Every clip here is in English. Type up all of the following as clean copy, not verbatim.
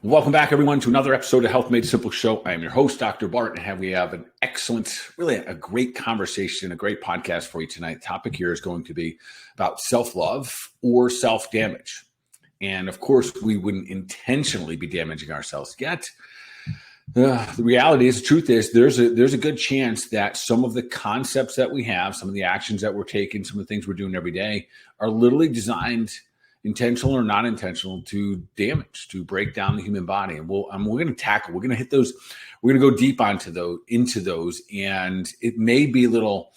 Welcome back, everyone, to another episode of Health Made Simple Show. I am your host, Dr. Bart, and we have an excellent, really a great conversation, a great podcast for you tonight. The topic here is going to be about self-love or self-damage. And of course, we wouldn't intentionally be damaging ourselves yet. The reality is, the truth is, there's a good chance that some of the concepts that we have, some of the actions that we're taking, some of the things we're doing every day are literally designed, intentional or not intentional, to damage, to break down the human body. And we're going to hit those. We're going to go deep into those. And it may be a little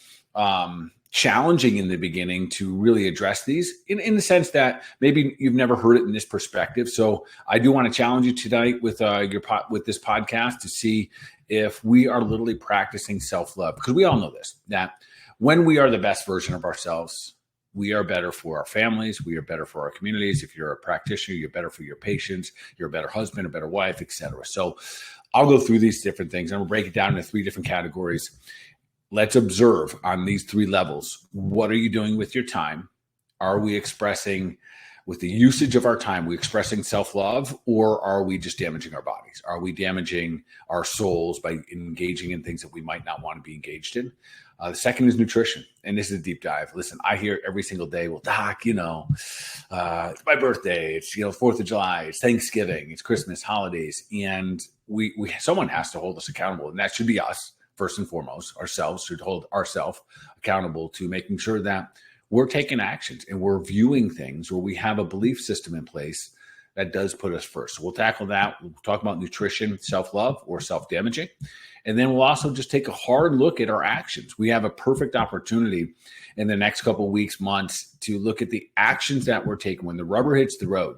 challenging in the beginning to really address these in the sense that maybe you've never heard it in this perspective. So I do want to challenge you tonight with this podcast to see if we are literally practicing self-love, because we all know this, that when we are the best version of ourselves, we are better for our families. We are better for our communities. If you're a practitioner, you're better for your patients. You're a better husband, a better wife, etc. So I'll go through these different things. I'm going to break it down into 3 different categories. Let's observe on these 3 levels. What are you doing with your time? Are we expressing, with the usage of our time, we expressing self-love, or are we just damaging our bodies? Are we damaging our souls by engaging in things that we might not want to be engaged in? The second is nutrition. And this is a deep dive. Listen, I hear every single day, well, Doc, it's my birthday. It's, 4th of July. It's Thanksgiving. It's Christmas, holidays. And someone has to hold us accountable. And that should be us, first and foremost. Ourselves should hold ourselves accountable to making sure that we're taking actions and we're viewing things where we have a belief system in place that does put us first. So we'll tackle that. We'll talk about nutrition, self-love, or self-damaging. And then we'll also just take a hard look at our actions. We have a perfect opportunity in the next couple of weeks, months, to look at the actions that we're taking. When the rubber hits the road,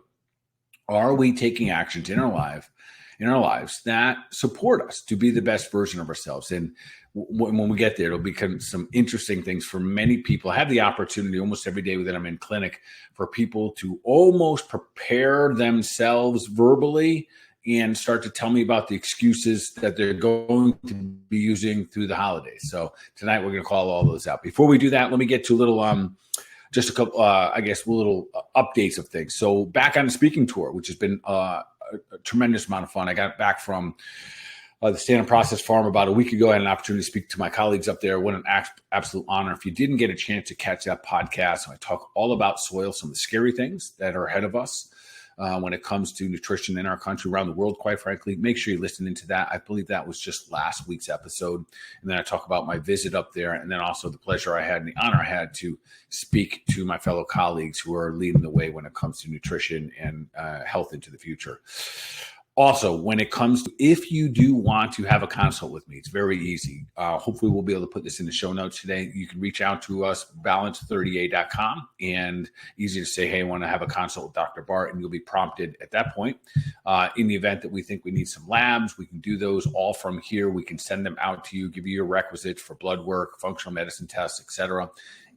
are we taking actions in our lives that support us to be the best version of ourselves? And when we get there, it'll become some interesting things for many people. I have the opportunity almost every day that I'm in clinic for people to almost prepare themselves verbally and start to tell me about the excuses that they're going to be using through the holidays. So tonight we're going to call all those out. Before we do that, let me get to a little, just a couple, little updates of things. So back on the speaking tour, which has been a tremendous amount of fun. I got back from the Stand Process Farm about a week ago. I had an opportunity to speak to my colleagues up there. What an absolute honor. If you didn't get a chance to catch that podcast, I talk all about soil, some of the scary things that are ahead of us when it comes to nutrition in our country, around the world, quite frankly. Make sure you listen into that. I believe that was just last week's episode. And then I talk about my visit up there, and then also the pleasure I had and the honor I had to speak to my fellow colleagues who are leading the way when it comes to nutrition and health into the future. Also, when it comes to, if you do want to have a consult with me, it's very easy. Hopefully we'll be able to put this in the show notes today. You can reach out to us, balance30a.com, and easy to say, hey, I want to have a consult with Dr. Bart, and you'll be prompted at that point. In the event that we think we need some labs, we can do those all from here. We can send them out to you, give you your requisites for blood work, functional medicine tests, etc.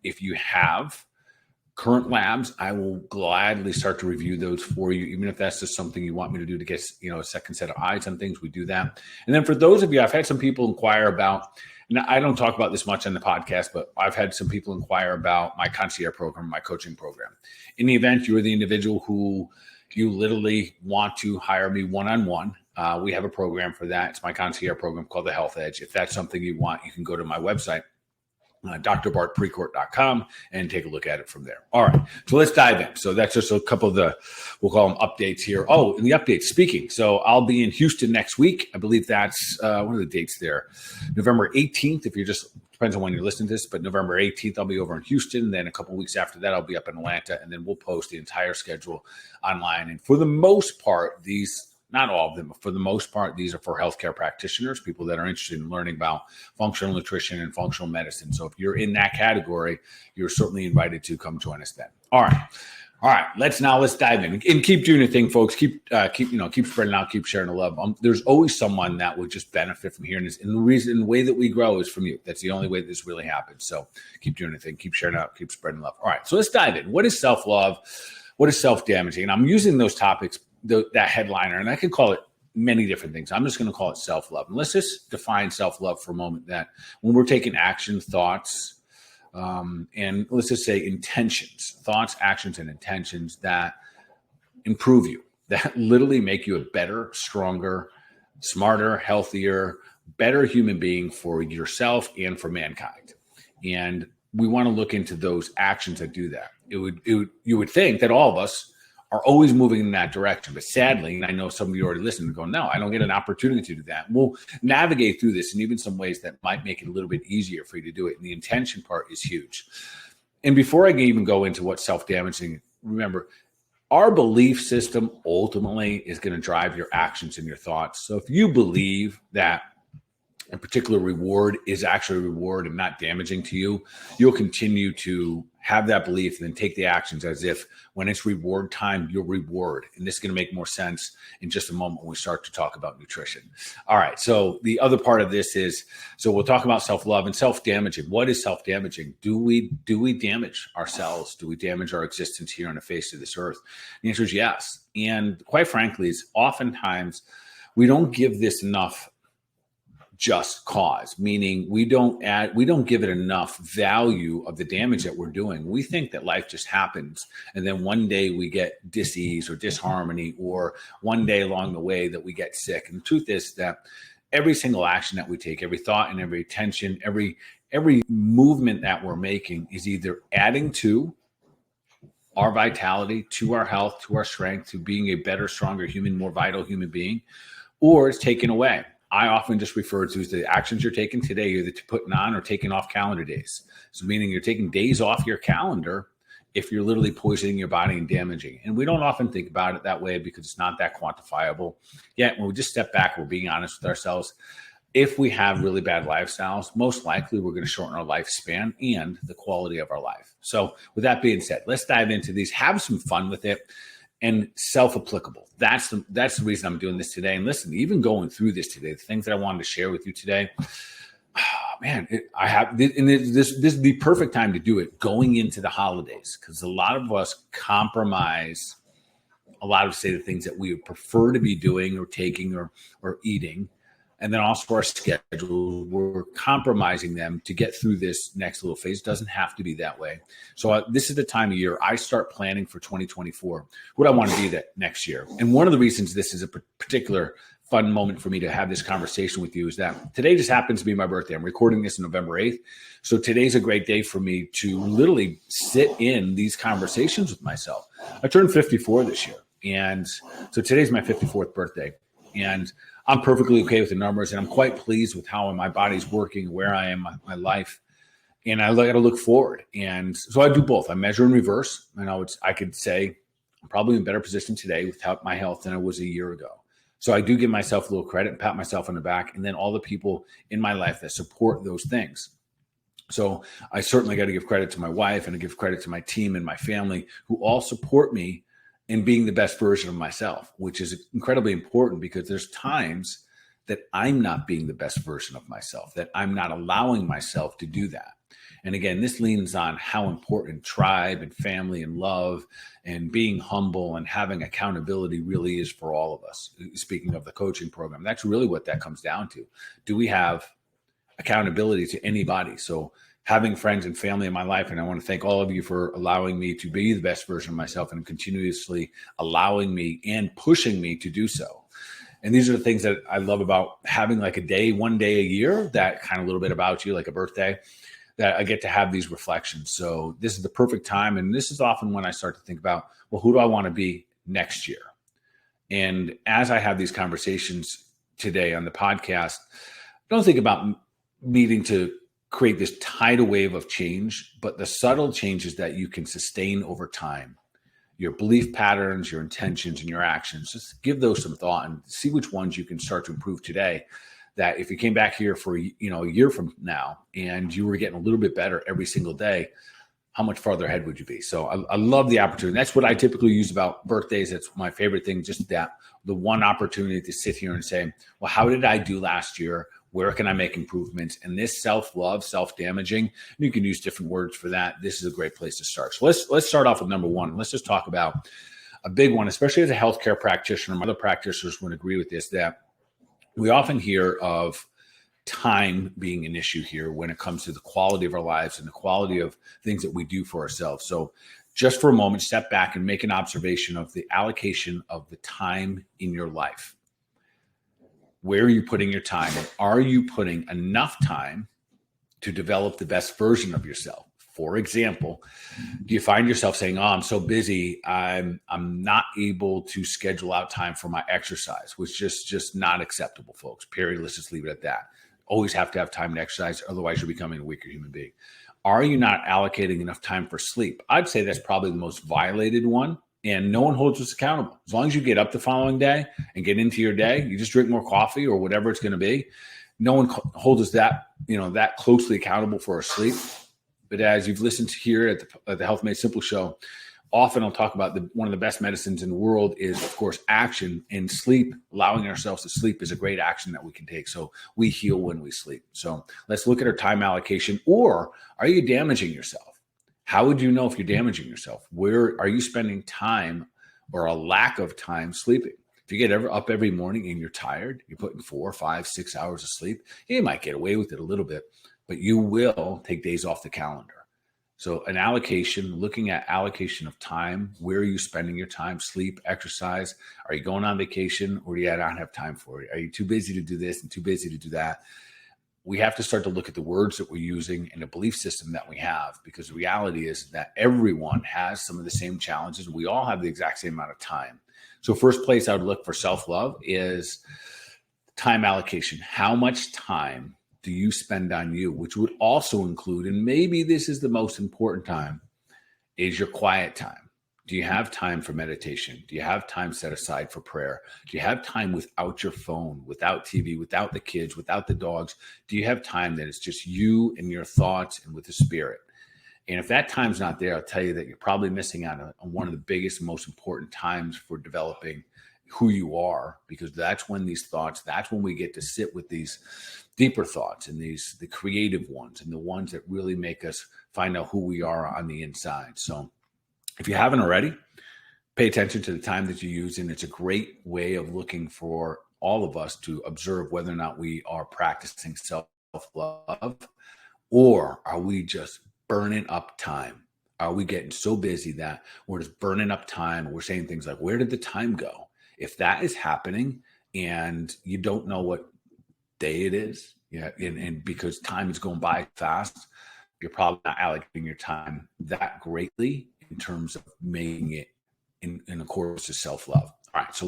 If you have current labs, I will gladly start to review those for you, even if that's just something you want me to do to get, a second set of eyes on things. We do that. And then for those of you, I've had some people inquire about, and I don't talk about this much on the podcast, but I've had some people inquire about my concierge program, my coaching program. In the event you're the individual who you literally want to hire me one-on-one, we have a program for that. It's my concierge program called the Health Edge. If that's something you want, you can go to my website, drbartprecourt.com, and take a look at it from there. All right, so let's dive in. So that's just a couple of the, we'll call them updates here. Oh, and the updates, speaking. So I'll be in Houston next week. I believe that's, what are the dates there? November 18th, if you're just, depends on when you're listening to this, but November 18th, I'll be over in Houston. Then a couple of weeks after that, I'll be up in Atlanta, and then we'll post the entire schedule online. And for the most part, these, not all of them, but for the most part, these are for healthcare practitioners, people that are interested in learning about functional nutrition and functional medicine. So if you're in that category, you're certainly invited to come join us then. All right. Let's dive in and keep doing your thing, folks. Keep spreading out, keep sharing the love. There's always someone that would just benefit from hearing this. And the way that we grow is from you. That's the only way this really happens. So keep doing your thing, keep sharing out, keep spreading love. All right. So let's dive in. What is self-love? What is self-damaging? And I'm using those topics, that headliner, and I could call it many different things. I'm just going to call it self-love. And let's just define self-love for a moment, that when we're taking action, thoughts, and let's just say intentions, thoughts, actions, and intentions that improve you, that literally make you a better, stronger, smarter, healthier, better human being for yourself and for mankind. And we want to look into those actions that do that. You would think that all of us are always moving in that direction. But sadly, and I know some of you already listened and go, no, I don't get an opportunity to do that. We'll navigate through this in even some ways that might make it a little bit easier for you to do it. And the intention part is huge. And before I can even go into what's self-damaging, remember, our belief system ultimately is going to drive your actions and your thoughts. So if you believe that a particular reward is actually a reward and not damaging to you, you'll continue to have that belief and then take the actions as if when it's reward time, you'll reward. And this is going to make more sense in just a moment when we start to talk about nutrition. All right. So the other part of this is, so we'll talk about self-love and self-damaging. What is self-damaging? Do we damage ourselves? Do we damage our existence here on the face of this earth? The answer is yes. And quite frankly, it's oftentimes we don't give this enough just cause, meaning we don't give it enough value of the damage that we're doing. We think that life just happens, and then one day we get dis-ease or disharmony, or one day along the way that we get sick. And the truth is that every single action that we take, every thought and every attention, every movement that we're making is either adding to our vitality, to our health, to our strength, to being a better, stronger human, more vital human being, or it's taken away. I often just refer to as the actions you're taking today, either to putting on or taking off calendar days. So meaning you're taking days off your calendar if you're literally poisoning your body and damaging. And we don't often think about it that way because it's not that quantifiable. Yet when we just step back, we're being honest with ourselves. If we have really bad lifestyles, most likely we're going to shorten our lifespan and the quality of our life. So with that being said, let's dive into these, have some fun with it. And self-applicable. That's the reason I'm doing this today. And listen, even going through this today, the things that I wanted to share with you today, this is the perfect time to do it going into the holidays, because a lot of us compromise a lot of, say, the things that we would prefer to be doing or taking or eating. And then also our schedule, we're compromising them to get through this next little phase. It doesn't have to be that way. So this is the time of year I start planning for 2024, what I want to be that next year. And one of the reasons this is a particular fun moment for me to have this conversation with you is that today just happens to be my birthday. I'm recording this on November 8th. So today's a great day for me to literally sit in these conversations with myself. I turned 54 this year. And so today's my 54th birthday. And I'm perfectly okay with the numbers, and I'm quite pleased with how my body's working, where I am in my life, and I got to look forward. And so I do both. I measure in reverse. I could say I'm probably in a better position today with my health than I was a year ago. So I do give myself a little credit and pat myself on the back, and then all the people in my life that support those things. So I certainly got to give credit to my wife, and I give credit to my team and my family who all support me in being the best version of myself, which is incredibly important because there's times that I'm not being the best version of myself, that I'm not allowing myself to do that. And again, this leans on how important tribe and family and love and being humble and having accountability really is for all of us. Speaking of the coaching program, that's really what that comes down to. Do we have accountability to anybody? So having friends and family in my life, and I want to thank all of you for allowing me to be the best version of myself and continuously allowing me and pushing me to do so. And these are the things that I love about having like one day a year, that kind of a little bit about you, like a birthday, that I get to have these reflections. So this is the perfect time. And this is often when I start to think about, well, who do I want to be next year? And as I have these conversations today on the podcast, don't think about needing to create this tidal wave of change, but the subtle changes that you can sustain over time, your belief patterns, your intentions, and your actions, just give those some thought and see which ones you can start to improve today. That if you came back here for a year from now and you were getting a little bit better every single day, how much farther ahead would you be? So I love the opportunity. That's what I typically use about birthdays. That's my favorite thing, just that the one opportunity to sit here and say, well, how did I do last year? Where can I make improvements? And this self-love, self-damaging, you can use different words for that. This is a great place to start. So let's start off with number one. Let's just talk about a big one, especially as a healthcare practitioner. Other practitioners would agree with this, that we often hear of time being an issue here when it comes to the quality of our lives and the quality of things that we do for ourselves. So just for a moment, step back and make an observation of the allocation of the time in your life. Where are you putting your time? And are you putting enough time to develop the best version of yourself? For example, do you find yourself saying, "Oh, I'm so busy, I'm not able to schedule out time for my exercise," which is just not acceptable, folks. Period. Let's just leave it at that. Always have to have time to exercise, otherwise you're becoming a weaker human being. Are you not allocating enough time for sleep? I'd say that's probably the most violated one, and no one holds us accountable. As long as you get up the following day and get into your day, you just drink more coffee or whatever it's going to be. No one holds us that closely accountable for our sleep. But as you've listened to here at the Health Made Simple show, often I'll talk about one of the best medicines in the world is, of course, action, and sleep. Allowing ourselves to sleep is a great action that we can take. So we heal when we sleep. So let's look at our time allocation. Or are you damaging yourself? How would you know if you're damaging yourself? Where are you spending time or a lack of time sleeping? If you get up every morning and you're tired, you're putting 4, 5, 6 hours of sleep, you might get away with it a little bit, but you will take days off the calendar. So an allocation, looking at allocation of time, where are you spending your time? Sleep, exercise. Are you going on vacation, or do you not have time for it? Are you too busy to do this and too busy to do that? We have to start to look at the words that we're using and the belief system that we have, because the reality is that everyone has some of the same challenges. We all have the exact same amount of time. So first place I would look for self-love is time allocation. How much time do you spend on you? Which would also include, and maybe this is the most important time, is your quiet time. Do you have time for meditation? Do you have time set aside for prayer? Do you have time without your phone, without TV, without the kids, without the dogs? Do you have time that it's just you and your thoughts and with the spirit? And if that time's not there, I'll tell you that you're probably missing out on one of the biggest, most important times for developing who you are, because that's when these thoughts, that's when we get to sit with these deeper thoughts and the creative ones and the ones that really make us find out who we are on the inside. So if you haven't already, pay attention to the time that you use, and it's a great way of looking for all of us to observe whether or not we are practicing self-love, or are we just burning up time? Are we getting so busy that we're just burning up time? We're saying things like, where did the time go? If that is happening and you don't know what day it is, and because time is going by fast, you're probably not allocating your time that greatly in terms of making it in accordance to self-love. All right, so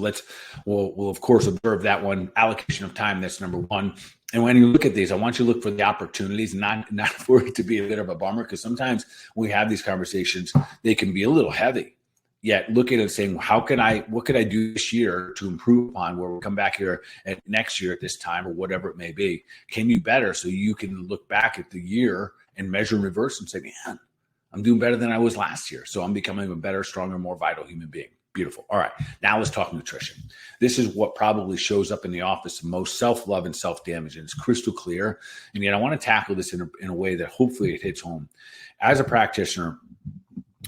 we'll of course observe that one, allocation of time. That's number one. And when you look at these, I want you to look for the opportunities, not for it to be a bit of a bummer, because sometimes when we have these conversations, they can be a little heavy. Yet look at it and saying, what could I do this year to improve upon where we come back here at next year at this time, or whatever it may be? Can you better, so you can look back at the year and measure in reverse and say, man, I'm doing better than I was last year. So I'm becoming a better, stronger, more vital human being. Beautiful. All right. Now let's talk nutrition. This is what probably shows up in the office the most: self-love and self-damage. And it's crystal clear. And yet I want to tackle this in a way that hopefully it hits home. As a practitioner,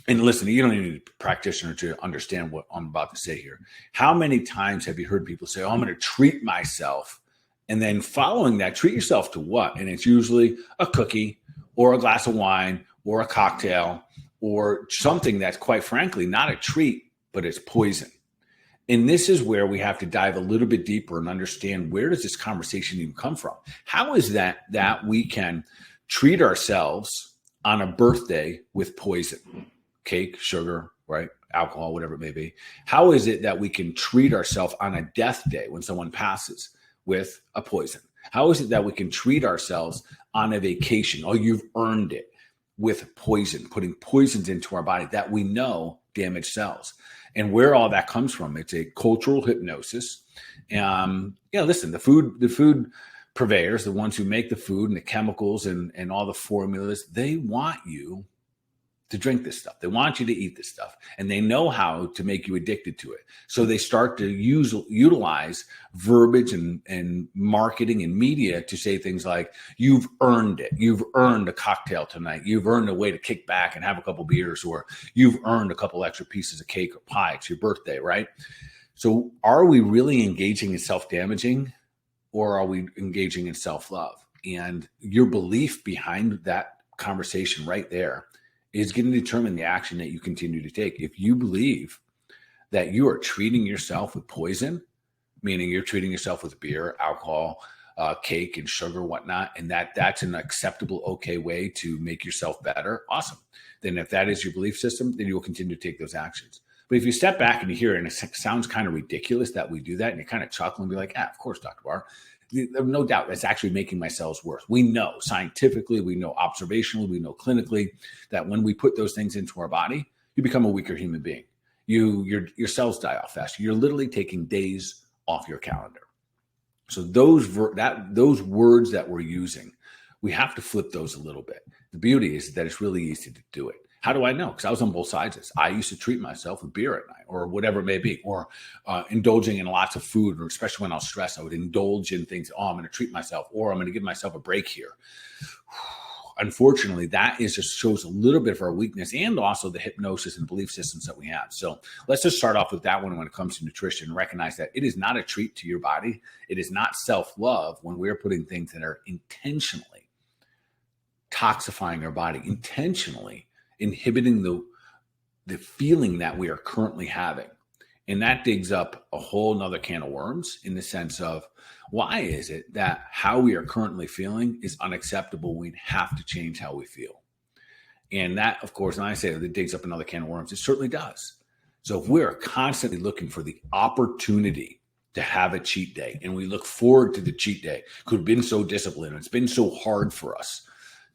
and listen, you don't even need a practitioner to understand what I'm about to say here. How many times have you heard people say, oh, I'm going to treat myself? And then following that, treat yourself to what? And it's usually a cookie or a glass of wine or a cocktail or something that's, quite frankly, not a treat, but it's poison. And this is where we have to dive a little bit deeper and understand, where does this conversation even come from? How is that we can treat ourselves on a birthday with poison? Cake, sugar, right? Alcohol, whatever it may be. How is it that we can treat ourselves on a death day when someone passes with a poison? How is it that we can treat ourselves on a vacation? Oh, you've earned it, with poison, putting poisons into our body that we know damage cells. And where all that comes from, it's a cultural hypnosis. Listen, the food purveyors, the ones who make the food and the chemicals and all the formulas, they want you to drink this stuff. They want you to eat this stuff, and they know how to make you addicted to it. So they start to utilize verbiage and marketing and media to say things like, you've earned it. You've earned a cocktail tonight. You've earned a way to kick back and have a couple beers, or you've earned a couple extra pieces of cake or pie. It's your birthday, right? So are we really engaging in self-damaging, or are we engaging in self-love? And your belief behind that conversation right there is going to determine the action that you continue to take. If you believe that you are treating yourself with poison, meaning you're treating yourself with beer, alcohol, cake and sugar, whatnot, and that's an acceptable, okay way to make yourself better, awesome. Then if that is your belief system, then you will continue to take those actions. But if you step back and you hear it and it sounds kind of ridiculous that we do that, and you kind of chuckle and be like, of course, Dr. Bart, no doubt that's actually making my cells worse. We know scientifically, we know observationally, we know clinically that when we put those things into our body, you become a weaker human being. Your cells die off faster. You're literally taking days off your calendar. So those words that we're using, we have to flip those a little bit. The beauty is that it's really easy to do it. How do I know? Because I was on both sides of this. I used to treat myself with beer at night or whatever it may be, or indulging in lots of food, or especially when I was stressed, I would indulge in things. Oh, I'm going to treat myself, or I'm going to give myself a break here. Unfortunately, that just shows a little bit of our weakness and also the hypnosis and belief systems that we have. So let's just start off with that one when it comes to nutrition and recognize that it is not a treat to your body. It is not self-love when we're putting things that are intentionally toxifying our body, intentionally inhibiting the feeling that we are currently having. And that digs up a whole nother can of worms in the sense of, why is it that how we are currently feeling is unacceptable? We have to change how we feel. And that, of course, and I say that it digs up another can of worms. It certainly does. So if we're constantly looking for the opportunity to have a cheat day, and we look forward to the cheat day, could have been so disciplined, it's been so hard for us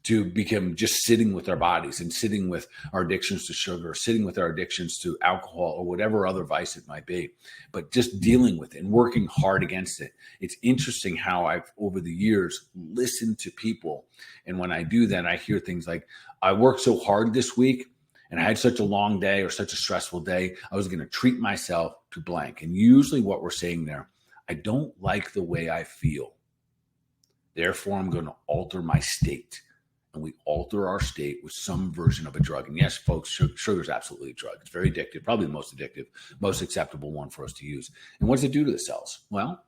to become just sitting with our bodies and sitting with our addictions to sugar, sitting with our addictions to alcohol or whatever other vice it might be, but just dealing with it and working hard against it. It's interesting how I've, over the years, listened to people. And when I do that, I hear things like, I worked so hard this week and I had such a long day or such a stressful day, I was going to treat myself to blank. And usually what we're saying there, I don't like the way I feel. Therefore, I'm going to alter my state. And we alter our state with some version of a drug. And yes, folks, sugar is absolutely a drug. It's very addictive, probably the most addictive, most acceptable one for us to use. And what does it do to the cells? Well,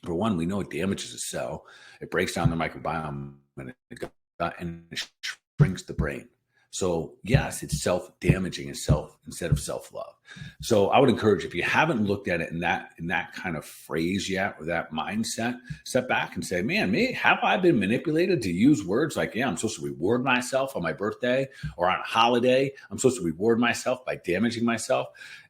for one, we know it damages a cell. It breaks down the microbiome and it shrinks the brain. So yes, it's self-damaging instead of self-love. So I would encourage, if you haven't looked at it in that kind of phrase yet, or that mindset, step back and say, man, have I been manipulated to use words like, I'm supposed to reward myself on my birthday or on a holiday. I'm supposed to reward myself by damaging myself.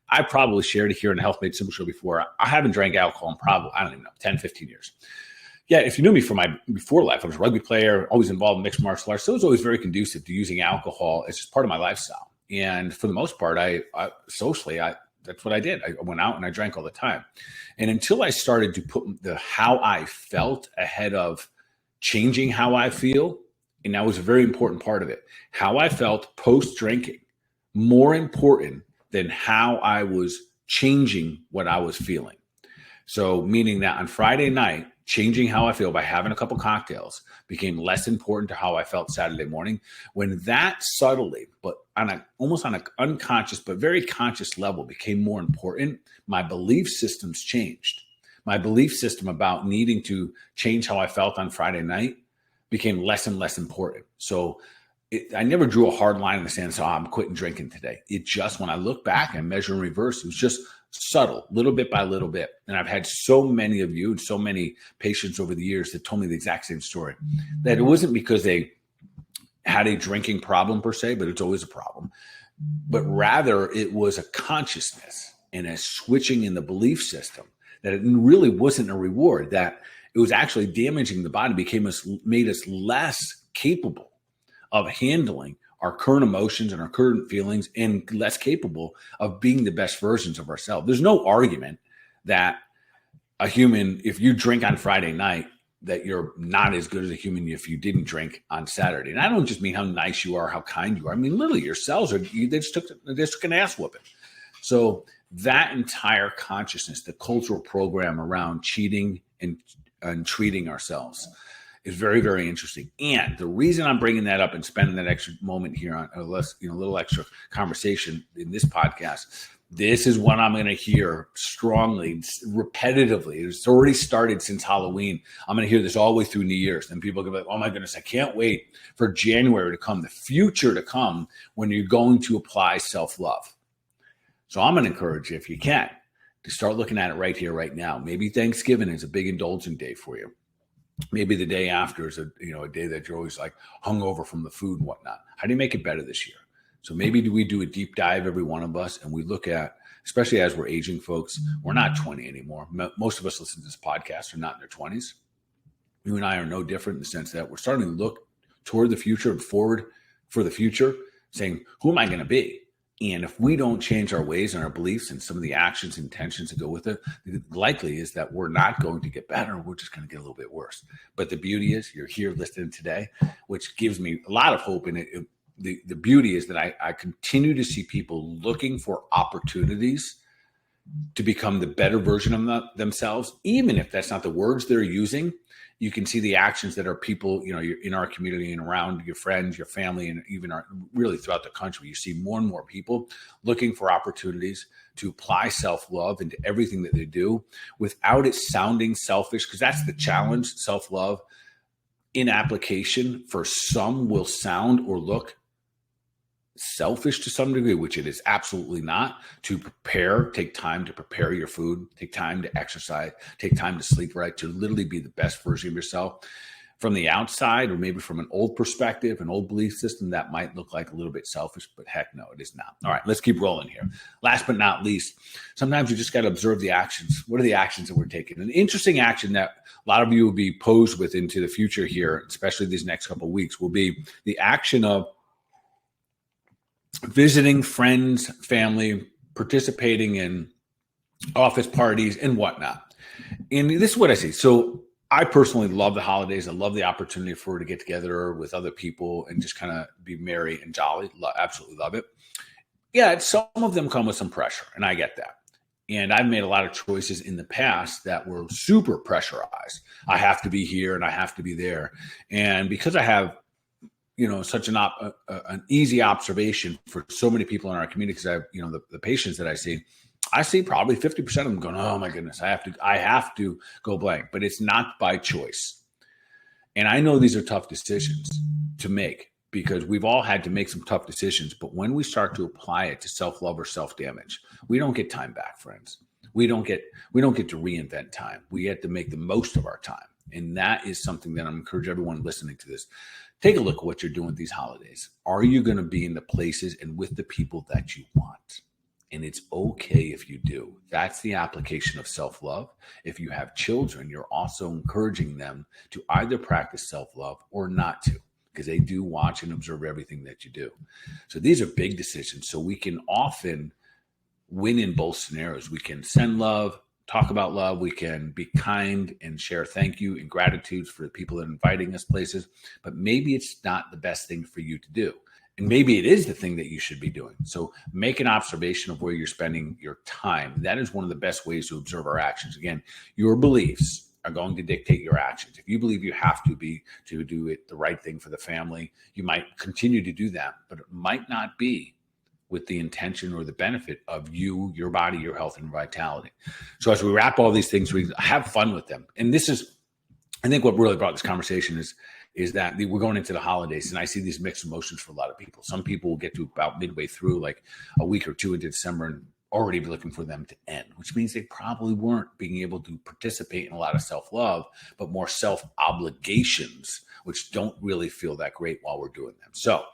I probably shared it here in the Health Made Simple show before. I haven't drank alcohol in probably, 10, 15 years. Yeah, if you knew me from my before life, I was a rugby player, always involved in mixed martial arts. So it was always very conducive to using alcohol as just part of my lifestyle. And for the most part, socially, that's what I did. I went out and I drank all the time. And until I started to put how I felt ahead of changing how I feel, and that was a very important part of it, how I felt post-drinking, more important than how I was changing what I was feeling. So meaning that on Friday night, changing how I feel by having a couple cocktails became less important to how I felt Saturday morning. When that subtly, but almost on an unconscious but very conscious level, became more important, my belief systems changed. My belief system about needing to change how I felt on Friday night became less and less important. So I never drew a hard line in the sand, so I'm quitting drinking today. It just, when I look back and measure in reverse, it was just subtle, little bit by little bit. And I've had so many of you and so many patients over the years that told me the exact same story, that it wasn't because they had a drinking problem per se, but it's always a problem, but rather it was a consciousness and a switching in the belief system, that it really wasn't a reward, that it was actually damaging the body, made us less capable of handling our current emotions and our current feelings, and less capable of being the best versions of ourselves. There's no argument that a human, if you drink on Friday night, that you're not as good as a human if you didn't drink on Saturday. And I don't just mean how nice you are, how kind you are. I mean, literally, your cells they just took an ass whooping. So that entire consciousness, the cultural program around cheating and treating ourselves, is very, very interesting. And the reason I'm bringing that up and spending that extra moment here on a little extra conversation in this podcast, This is what I'm going to hear strongly, repetitively. It's already started since Halloween. I'm going to hear this all the way through New Year's. And people are going to be like, oh my goodness, I can't wait for January to come, the future to come when you're going to apply self-love. So I'm going to encourage you, if you can, to start looking at it right here, right now. Maybe Thanksgiving is a big indulgent day for you. Maybe the day after is a day that you're always like hungover from the food and whatnot. How do you make it better this year? So maybe we do a deep dive, every one of us, and we look at, especially as we're aging folks, we're not 20 anymore. Most of us listen to this podcast are not in their 20s. You and I are no different in the sense that we're starting to look toward the future and forward for the future, saying, who am I going to be? And if we don't change our ways and our beliefs and some of the actions and intentions that go with it, likely is that we're not going to get better. We're just going to get a little bit worse. But the beauty is you're here listening today, which gives me a lot of hope in it. The beauty is that I continue to see people looking for opportunities to become the better version of themselves, even if that's not the words they're using. You can see the actions that are people, you're in our community and around your friends, your family, and even really throughout the country. You see more and more people looking for opportunities to apply self-love into everything that they do without it sounding selfish, because that's the challenge. Self-love in application for some will sound or look selfish to some degree, which it is absolutely not. To prepare, take time to prepare your food, take time to exercise, take time to sleep right, to literally be the best version of yourself. From the outside, or maybe from an old perspective, an old belief system, that might look like a little bit selfish, but heck no, it is not. All right, let's keep rolling here. Last but not least, sometimes you just got to observe the actions. What are the actions that we're taking? An interesting action that a lot of you will be posed with into the future here, especially these next couple of weeks, will be the action of visiting friends, family, participating in office parties and whatnot. And this is what I see. So I personally love the holidays. I love the opportunity for to get together with other people and just kind of be merry and jolly. Absolutely love it. Yeah, some of them come with some pressure, and I get that. And I've made a lot of choices in the past that were super pressurized. I have to be here and I have to be there. And because I have such an easy observation for so many people in our community, because the patients that I see probably 50% of them going, oh my goodness, I have to go blank, but it's not by choice. And I know these are tough decisions to make because we've all had to make some tough decisions. But when we start to apply it to self-love or self-damage, we don't get time back, friends. We don't get to reinvent time. We have to make the most of our time. And that is something that I'm encouraging everyone listening to this. Take a look at what you're doing these holidays. Are you going to be in the places and with the people that you want? And it's okay if you do. That's the application of self-love. If you have children, you're also encouraging them to either practice self-love or not to, because they do watch and observe everything that you do. So these are big decisions. So we can often win in both scenarios. We can send love, talk about love. We can be kind and share thank you and gratitudes for the people that are inviting us places. But maybe it's not the best thing for you to do. And maybe it is the thing that you should be doing. So make an observation of where you're spending your time. That is one of the best ways to observe our actions. Again, your beliefs are going to dictate your actions. If you believe you have to do it the right thing for the family, you might continue to do that, but it might not be with the intention or the benefit of you, your body, your health, and vitality. So as we wrap all these things, we have fun with them. And this is, I think what really brought this conversation is that we're going into the holidays, and I see these mixed emotions for a lot of people. Some people will get to about midway through, like a week or two into December, and already be looking for them to end, which means they probably weren't being able to participate in a lot of self-love, but more self-obligations, which don't really feel that great while we're doing them. So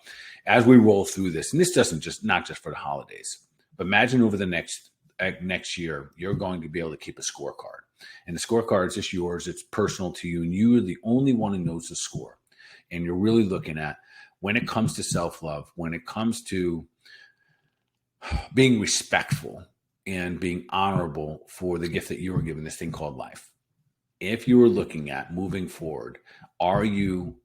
as we roll through this, and this not just for the holidays, but imagine over the next year, you're going to be able to keep a scorecard. And the scorecard is just yours. It's personal to you. And you are the only one who knows the score. And you're really looking at, when it comes to self-love, when it comes to being respectful and being honorable for the gift that you were given, this thing called life. If you were looking at moving forward, are you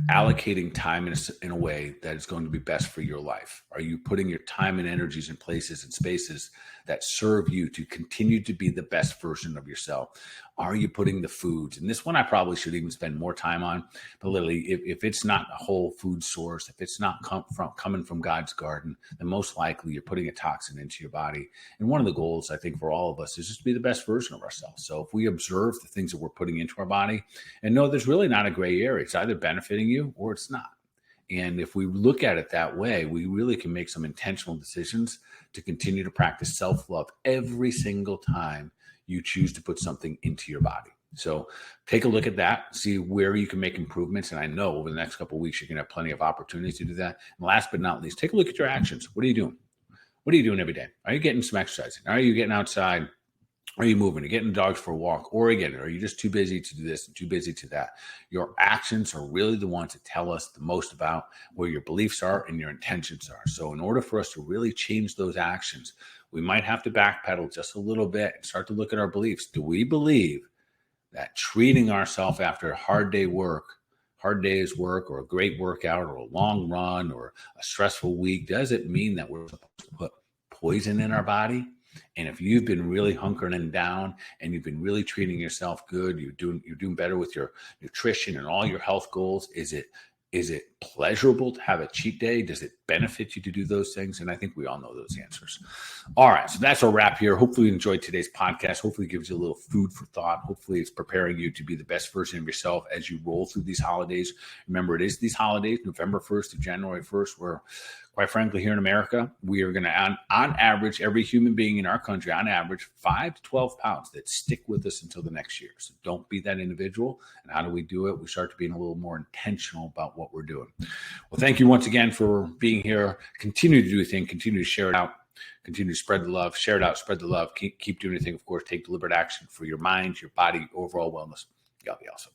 allocating time in a way that is going to be best for your life? Are you putting your time and energies in places and spaces that serve you to continue to be the best version of yourself? Are you putting the foods? And this one I probably should even spend more time on. But literally, if it's not a whole food source, if it's not coming from God's garden, then most likely you're putting a toxin into your body. And one of the goals, I think, for all of us is just to be the best version of ourselves. So if we observe the things that we're putting into our body and know there's really not a gray area, it's either benefiting you or it's not. And if we look at it that way, we really can make some intentional decisions to continue to practice self-love every single time you choose to put something into your body. So take a look at that, see where you can make improvements. And I know over the next couple of weeks, you're going to have plenty of opportunities to do that. And last but not least, take a look at your actions. What are you doing? What are you doing every day? Are you getting some exercising? Are you getting outside? Are you moving? Are you getting the dogs for a walk? Or again, are you just too busy to do this and too busy to that? Your actions are really the ones that tell us the most about where your beliefs are and your intentions are. So in order for us to really change those actions, we might have to backpedal just a little bit and start to look at our beliefs. Do we believe that treating ourselves after a hard day's work, or a great workout, or a long run, or a stressful week, does it mean that we're supposed to put poison in our body? And if you've been really hunkering down and you've been really treating yourself good, you're doing better with your nutrition and all your health goals, is it pleasurable to have a cheat day? Does it benefit you to do those things? And I think we all know those answers. All right, so that's a wrap here. Hopefully you enjoyed today's podcast. Hopefully it gives you a little food for thought. Hopefully it's preparing you to be the best version of yourself as you roll through these holidays. Remember, it is these holidays, November 1st to January 1st, where, quite frankly, here in America, we are going to, on average, every human being in our country, on average, 5 to 12 pounds that stick with us until the next year. So don't be that individual. And how do we do it? We start to being a little more intentional about what we're doing. Well, thank you once again for being here. Continue to do your thing. Continue to share it out. Continue to spread the love. Share it out. Spread the love. Keep doing your thing. Of course, take deliberate action for your mind, your body, overall wellness. Y'all be awesome.